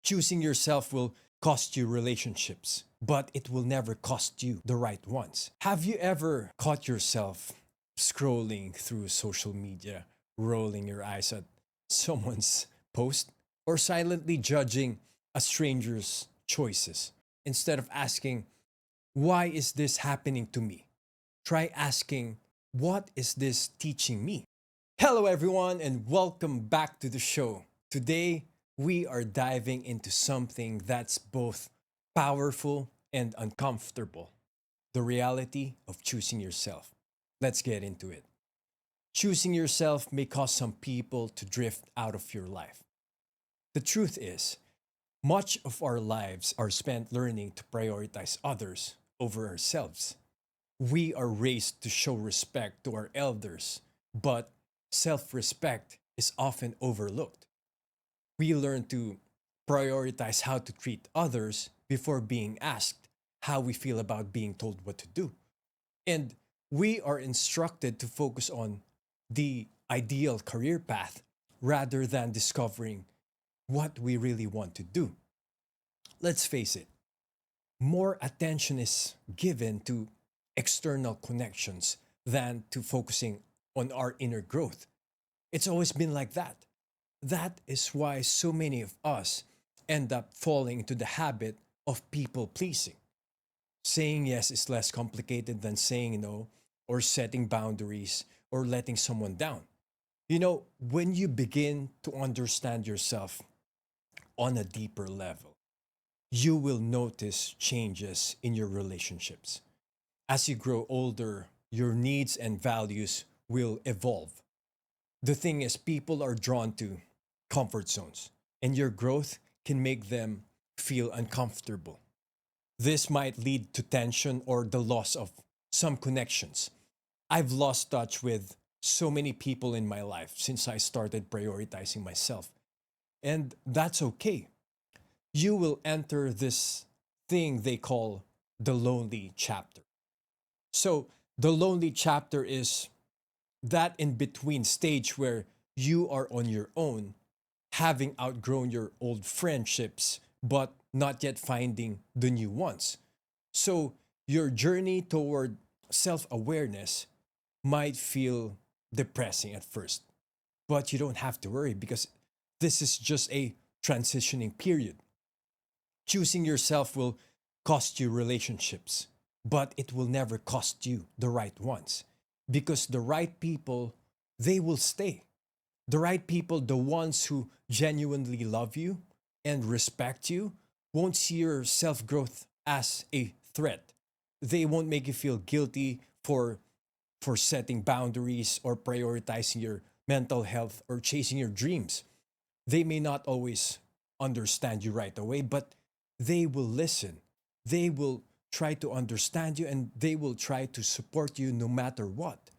Choosing yourself will cost you relationships, but it will never cost you the right ones. Have you ever caught yourself scrolling through social media, rolling your eyes at someone's post, or silently judging a stranger's choices? Instead of asking, why is this happening to me? Try asking, what is this teaching me? Hello, everyone, and welcome back to the show. Today, we are diving into something that's both powerful and uncomfortable, the reality of choosing yourself. Let's get into it. Choosing yourself may cause some people to drift out of your life. The truth is, much of our lives are spent learning to prioritize others over ourselves. We are raised to show respect to our elders, but self respect is often overlooked. We learn to prioritize how to treat others before being asked how we feel about being told what to do. And we are instructed to focus on the ideal career path rather than discovering what we really want to do. Let's face it, more attention is given to external connections than to focusing on our inner growth. It's always been like that. That is why so many of us end up falling into the habit of people pleasing. Saying yes is less complicated than saying no, or setting boundaries, or letting someone down. When you begin to understand yourself on a deeper level, you will notice changes in your relationships. As you grow older, your needs and values will evolve. The thing is, people are drawn to comfort zones, and your growth can make them feel uncomfortable. This might lead to tension or the loss of some connections. I've lost touch with so many people in my life since I started prioritizing myself, and that's okay. You will enter this thing they call the lonely chapter. So, the lonely chapter is that in between stage where you are on your own, having outgrown your old friendships, but not yet finding the new ones. So, your journey toward self awareness might feel depressing at first, but you don't have to worry because this is just a transitioning period. Choosing yourself will cost you relationships, but it will never cost you the right ones because the right people, they will stay. The right people, the ones who genuinely love you and respect you, won't see your self growth as a threat. They won't make you feel guilty for setting boundaries or prioritizing your mental health or chasing your dreams. They may not always understand you right away, but they will listen. They will try to understand you and they will try to support you no matter what.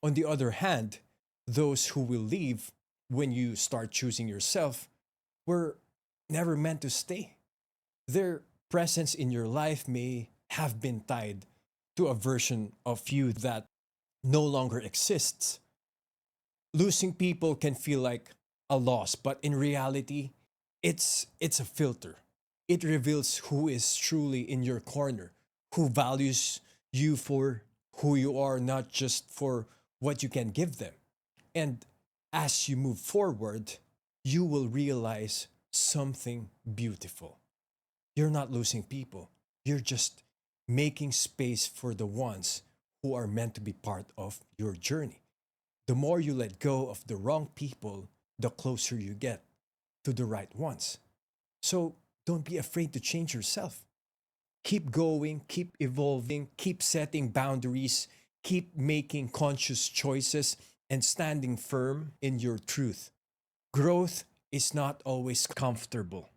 On the other hand, those who will leave when you start choosing yourself were never meant to stay. Their presence in your life may have been tied to a version of you that no longer exists. Losing people can feel like a loss, but in reality, it's a filter. It reveals who is truly in your corner, who values you for who you are, not just for what you can give them. And as you move forward, you will realize something beautiful. You're not losing people. You're just making space for the ones who are meant to be part of your journey. The more you let go of the wrong people, the closer you get to the right ones. So don't be afraid to change yourself. Keep going, keep evolving, keep setting boundaries, keep making conscious choices, and standing firm in your truth. Growth is not always comfortable,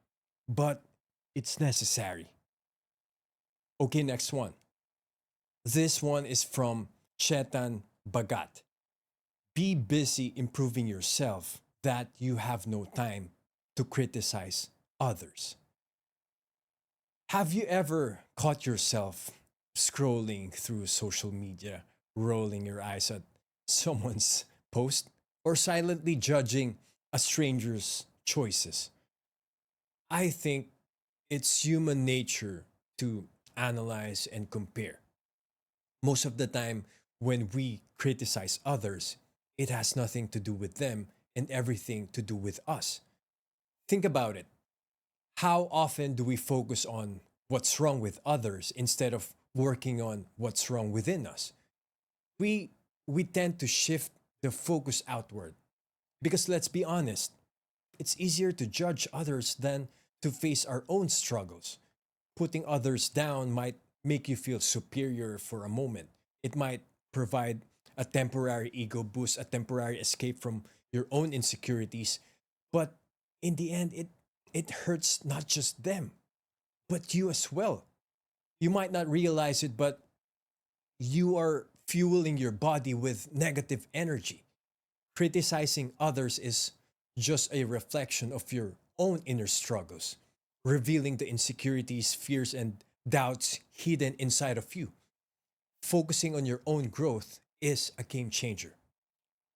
but it's necessary. Okay, next one. This one is from Chetan Bagat. Be busy improving yourself that you have no time to criticize others. Have you ever caught yourself scrolling through social media, rolling your eyes at someone's post, or silently judging a stranger's choices? I think it's human nature to analyze and compare. Most of the time, when we criticize others, it has nothing to do with them and everything to do with us. Think about it. How often do we focus on what's wrong with others instead of working on what's wrong within us? We we tend to shift the focus outward because let's be honest, it's easier to judge others than to face our own struggles. Putting others down might make you feel superior for a moment. It might provide a temporary ego boost, a temporary escape from your own insecurities, but in the end it hurts not just them, but you as well. You might not realize it, but you are fueling your body with negative energy. Criticizing others is just a reflection of your own inner struggles, revealing the insecurities, fears, and doubts hidden inside of you. Focusing on your own growth is a game changer.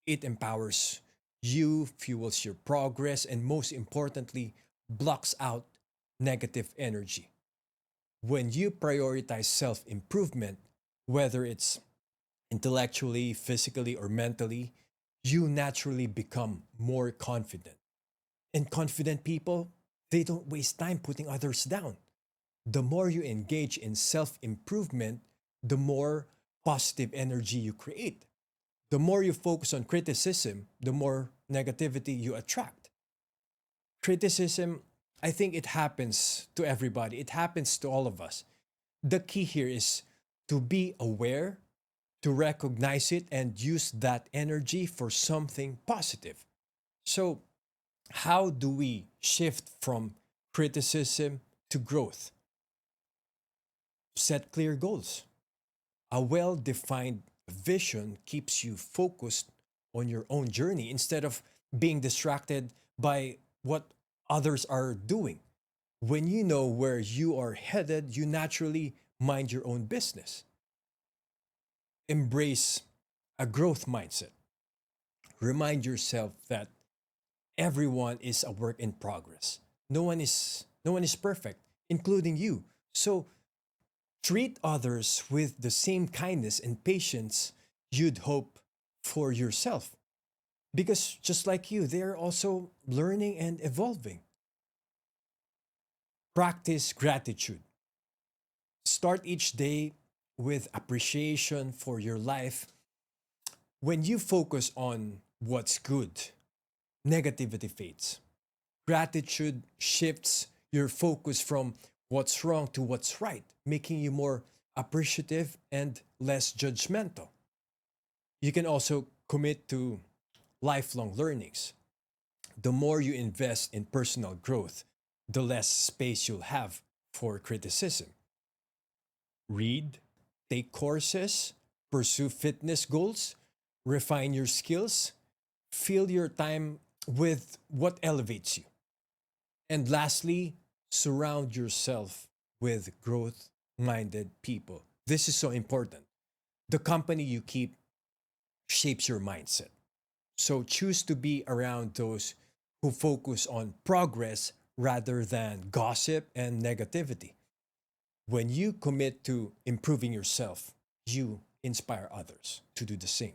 It empowers you, fuels your progress, and most importantly, blocks out negative energy. When you prioritize self improvement, whether it's intellectually, physically, or mentally, you naturally become more confident. And confident people, they don't waste time putting others down. The more you engage in self improvement, the more positive energy you create. The more you focus on criticism, the more negativity you attract. Criticism, I think it happens to everybody, it happens to all of us. The key here is to be aware, to recognize it, and use that energy for something positive. So, how do we shift from criticism to growth? Set clear goals. A well defined vision keeps you focused on your own journey instead of being distracted by what others are doing. When you know where you are headed, you naturally mind your own business. Embrace a growth mindset. Remind yourself that everyone is a work in progress. No one is perfect, including you. So treat others with the same kindness and patience you'd hope for yourself. Because just like you, they're also learning and evolving. Practice gratitude. Start each day with appreciation for your life. When you focus on what's good, negativity fades. Gratitude shifts your focus from what's wrong to what's right, making you more appreciative and less judgmental. You can also commit to lifelong learnings. The more you invest in personal growth, the less space you'll have for criticism. Read, take courses, pursue fitness goals, refine your skills, fill your time with what elevates you. And lastly, surround yourself with growth minded people. This is so important. The company you keep shapes your mindset. So choose to be around those who focus on progress rather than gossip and negativity. When you commit to improving yourself, you inspire others to do the same.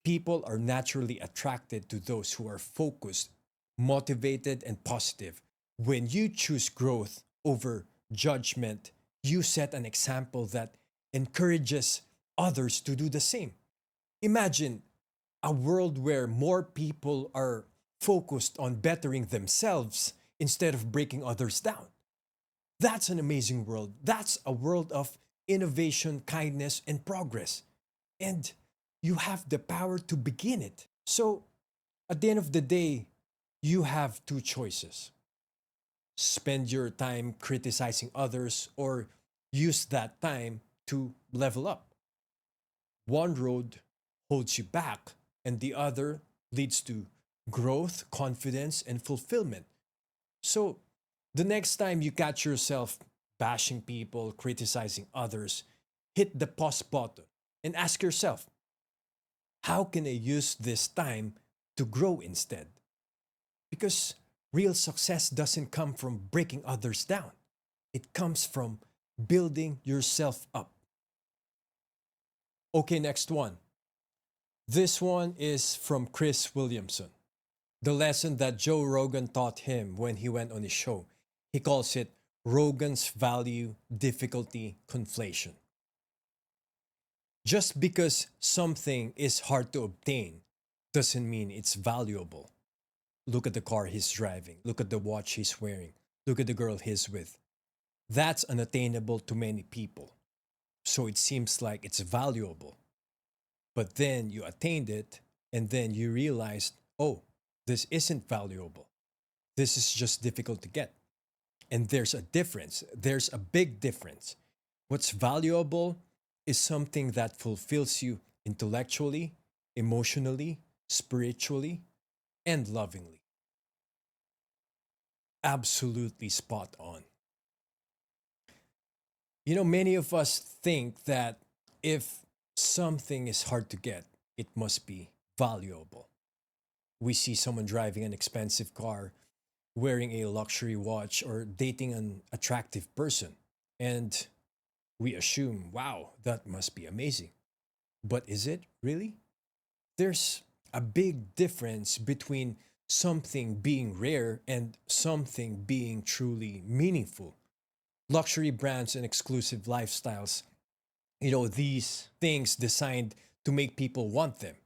People are naturally attracted to those who are focused, motivated, and positive. When you choose growth over judgment, you set an example that encourages others to do the same. Imagine a world where more people are focused on bettering themselves instead of breaking others down. That's an amazing world. That's a world of innovation, kindness, and progress. And you have the power to begin it. So, at the end of the day, you have two choices: spend your time criticizing others or use that time to level up. One road holds you back, and the other leads to growth, confidence, and fulfillment. So, the next time you catch yourself bashing people, criticizing others, hit the pause button and ask yourself, how can I use this time to grow instead? Because Real success doesn't come from breaking others down, it comes from building yourself up. Okay, next one. This one is from Chris Williamson. The lesson that Joe Rogan taught him when he went on his show. He calls it Rogan's value difficulty conflation. Just because something is hard to obtain doesn't mean it's valuable. Look at the car he's driving, look at the watch he's wearing, look at the girl he's with. That's unattainable to many people. So it seems like it's valuable. But then you attained it, and then you realized, oh, this isn't valuable. This is just difficult to get. And there's a difference. There's a big difference. What's valuable is something that fulfills you intellectually, emotionally, spiritually, and lovingly. Absolutely spot on. You know, many of us think that if something is hard to get, it must be valuable. We see someone driving an expensive car, wearing a luxury watch, or dating an attractive person. And we assume, wow, that must be amazing. But is it really? There's a big difference between something being rare and something being truly meaningful. Luxury brands and exclusive lifestyles, these things designed to make people want them.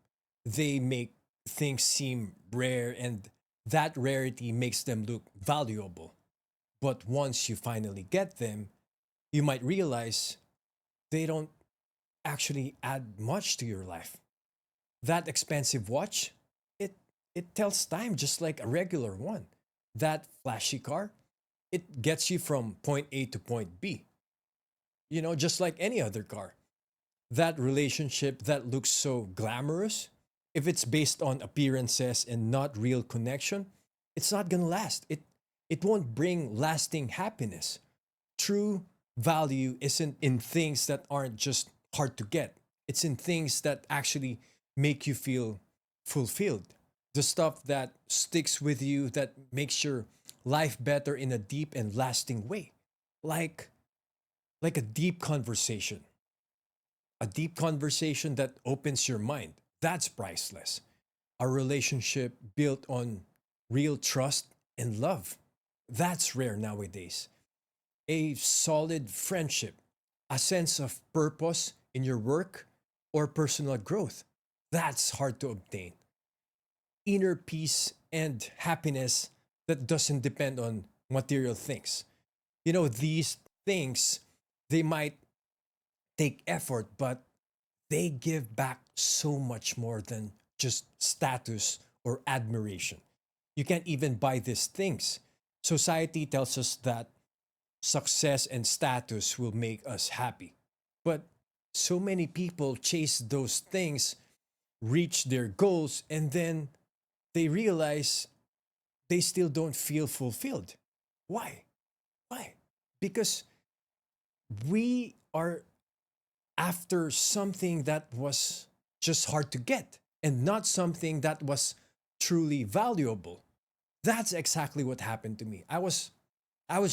They make things seem rare, and that rarity makes them look valuable. But once you finally get them, you might realize they don't actually add much to your life. That expensive watch, it it tells time just like a regular one. That flashy car, it gets you from point A to point B. Just like any other car. That relationship that looks so glamorous, if it's based on appearances and not real connection, it's not going to last. It won't bring lasting happiness. True value isn't in things that aren't just hard to get. It's in things that actually make you feel fulfilled. The stuff that sticks with you, that makes your life better in a deep and lasting way. Like like a deep conversation that opens your mind. That's priceless. A relationship built on real trust and love. That's rare nowadays. A solid friendship, a sense of purpose in your work or personal growth. That's hard to obtain. Inner peace and happiness that doesn't depend on material things. These things, they might take effort, but they give back so much more than just status or admiration. You can't even buy these things. Society tells us that success and status will make us happy. But so many people chase those things, reach their goals, and then they realize they still don't feel fulfilled. Why? Why? Because we are after something that was just hard to get and not something that was truly valuable. That's exactly what happened to me. I was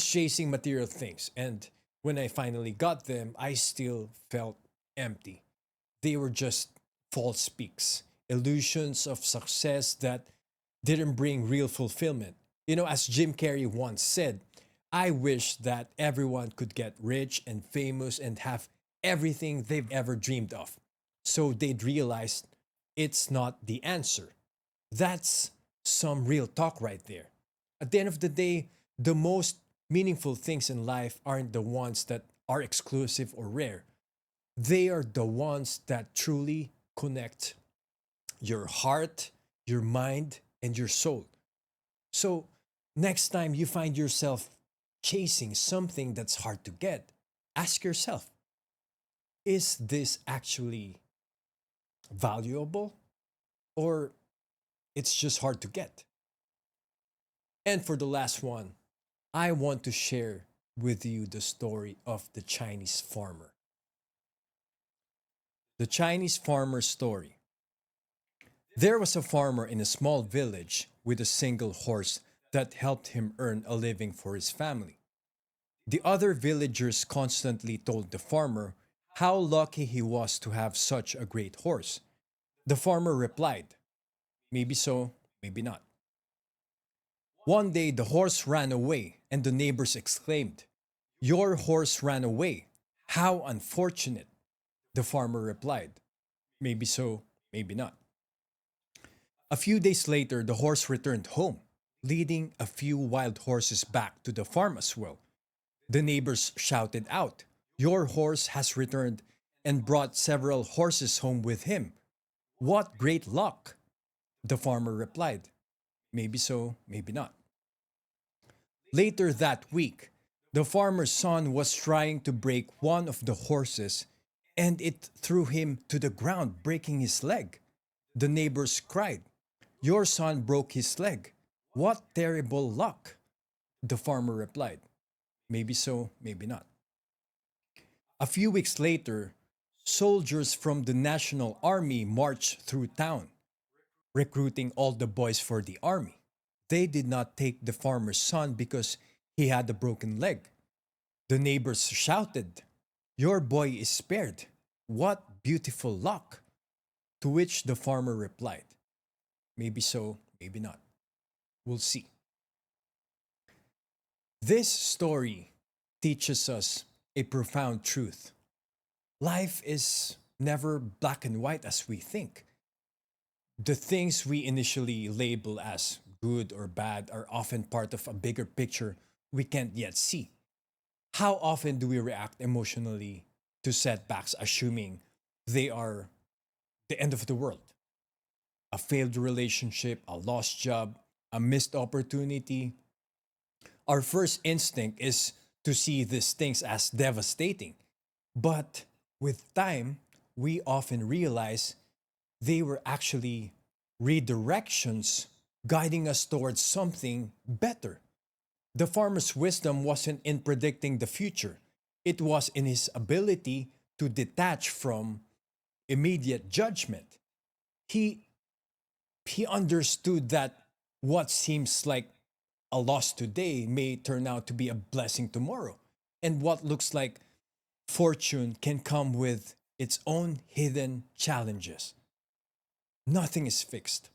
chasing material things, and when I finally got them, I still felt empty. They were just false peaks, illusions of success that didn't bring real fulfillment. As Jim Carrey once said, I wish that everyone could get rich and famous and have everything they've ever dreamed of. So they'd realize it's not the answer. That's some real talk right there. At the end of the day, the most meaningful things in life aren't the ones that are exclusive or rare. They are the ones that truly connect your heart, your mind, and your soul. So, next time you find yourself chasing something that's hard to get, ask yourself, is this actually valuable, or it's just hard to get? And for the last one, I want to share with you the story of the Chinese farmer. The Chinese farmer story. There was a farmer in a small village with a single horse that helped him earn a living for his family. The other villagers constantly told the farmer how lucky he was to have such a great horse. The farmer replied, maybe so, maybe not. One day the horse ran away, and the neighbors exclaimed, "Your horse ran away. How unfortunate." The farmer replied, maybe so, maybe not. A few days later, the horse returned home, leading a few wild horses back to the farm as well. The neighbors shouted out, "Your horse has returned and brought several horses home with him. What great luck!" The farmer replied, maybe so, maybe not. Later that week, the farmer's son was trying to break one of the horses, and it threw him to the ground, breaking his leg. The neighbors cried, "Your son broke his leg. What terrible luck!" The farmer replied, maybe so, maybe not. A few weeks later, soldiers from the National Army marched through town, recruiting all the boys for the army. They did not take the farmer's son because he had a broken leg. The neighbors shouted, "Your boy is spared. What beautiful luck!" To which the farmer replied, maybe so, maybe not. We'll see. This story teaches us a profound truth. Life is never black and white as we think. The things we initially label as good or bad are often part of a bigger picture we can't yet see. How often do we react emotionally to setbacks, assuming they are the end of the world? A failed relationship, a lost job, a missed opportunity. Our first instinct is to see these things as devastating. But with time, we often realize they were actually redirections guiding us towards something better. The farmer's wisdom wasn't in predicting the future, it was in his ability to detach from immediate judgment. He, he understood that what seems like a loss today may turn out to be a blessing tomorrow. And what looks like fortune can come with its own hidden challenges. Nothing is fixed.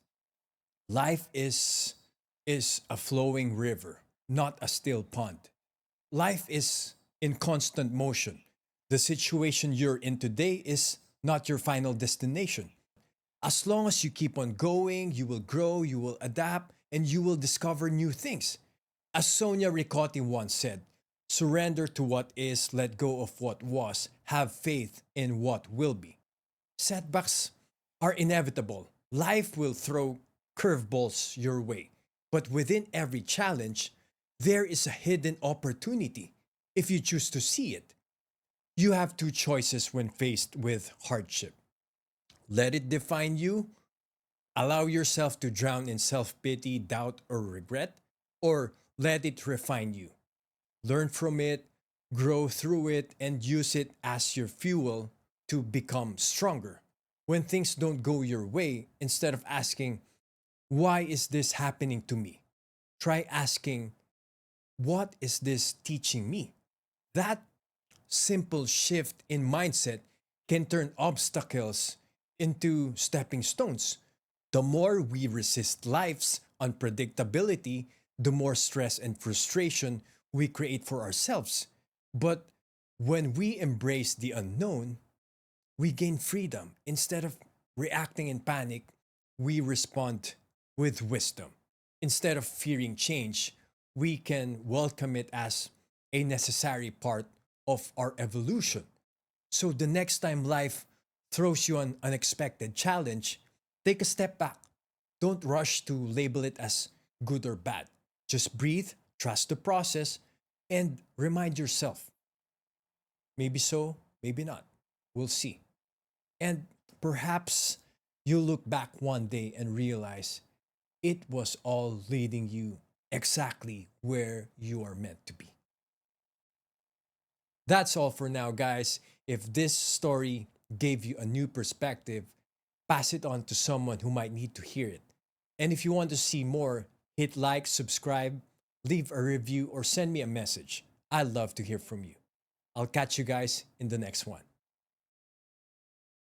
Life is a flowing river, not a still pond. Life is in constant motion. The situation you're in today is not your final destination. As long as you keep on going, you will grow, you will adapt, and you will discover new things. As Sonia Ricotti once said, surrender to what is, let go of what was, have faith in what will be. Setbacks are inevitable. Life will throw curveballs your way. But within every challenge, there is a hidden opportunity if you choose to see it. You have two choices when faced with hardship: let it define you, allow yourself to drown in self pity, doubt, or regret, or let it refine you. Learn from it, grow through it, and use it as your fuel to become stronger. When things don't go your way, instead of asking, "Why is this happening to me?" try asking, "What is this teaching me?" That simple shift in mindset can turn obstacles into stepping stones. The more we resist life's unpredictability, the more stress and frustration we create for ourselves. But when we embrace the unknown, we gain freedom. Instead of reacting in panic, we respond with wisdom. Instead of fearing change, we can welcome it as a necessary part of our evolution. So the next time life throws you an unexpected challenge, take a step back. Don't rush to label it as good or bad. Just breathe, trust the process, and remind yourself, maybe so, maybe not. We'll see. And perhaps you'll look back one day and realize it was all leading you exactly where you are meant to be. That's all for now, guys. If this story gave you a new perspective, pass it on to someone who might need to hear it. And if you want to see more, Hit like, subscribe, leave a review, or send me a message. I love to hear from you. I'll catch you guys in the next one.